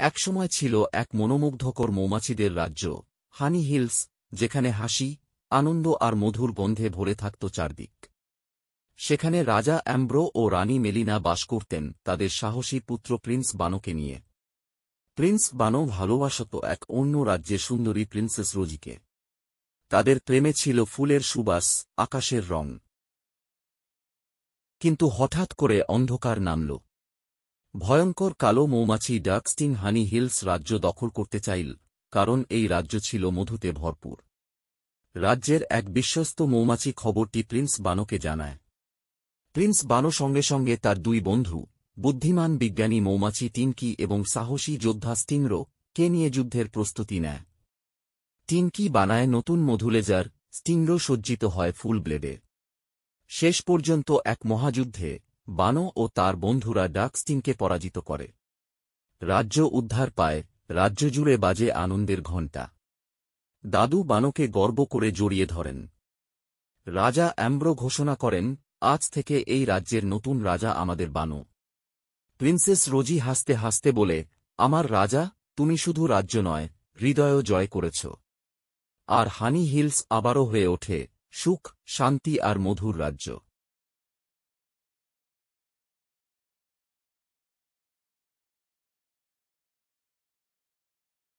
একসময় ছিল এক মনোমুগ্ধকর মৌমাছিদের রাজ্য, হানি হিলস, যেখানে হাসি, আনন্দ আর মধুর গন্ধে ভরে থাকত চারদিক। সেখানে রাজা অ্যাম্ব্রো ও রানী মেলিনা বাস করতেন তাদের সাহসী পুত্র প্রিন্স বানোকে নিয়ে। প্রিন্স বানো ভালোবাসত এক অন্য রাজ্যের সুন্দরী প্রিন্সেস রোজিকে। তাদের প্রেমে ছিল ফুলের সুবাস, আকাশের রং। কিন্তু হঠাৎ করে অন্ধকার নামল। ভয়ঙ্কর কালো মৌমাছি ডার্কস্টিং হানি হিলস রাজ্য দখল করতে চাইল, কারণ এই রাজ্য ছিল মধুতে ভরপুর। রাজ্যের এক বিশ্বস্ত মৌমাছি খবরটি প্রিন্স বানোকে জানায়। প্রিন্স বানো সঙ্গে সঙ্গে তার দুই বন্ধু, বুদ্ধিমান বিজ্ঞানী মৌমাছি টিনকি এবং সাহসী যোদ্ধা স্টিংরো কে নিয়ে যুদ্ধের প্রস্তুতি নেয়। টিনকি বানায় নতুন মধুলেজার, স্টিংরো সজ্জিত হয় ফুল ব্লেডে। শেষ পর্যন্ত এক মহাযুদ্ধে বানো ও তার বন্ধুরা ডার্কস্টিংকে পরাজিত করে। রাজ্য উদ্ধার পায়, রাজ্য জুড়ে বাজে আনন্দের ঘণ্টা। দাদু বানোকে গর্ব করে জড়িয়ে ধরেন। রাজা অ্যাম্ব্রো ঘোষণা করেন, আজ থেকে এই রাজ্যের নতুন রাজা আমাদের বানো। প্রিন্সেস রোজি হাসতে হাসতে বলে, আমার রাজা, তুমি শুধু রাজ্য নয়, হৃদয়ও জয় করেছ। আর হানি হিলস আবারও হয়ে ওঠে সুখ, শান্তি আর মধুর রাজ্য।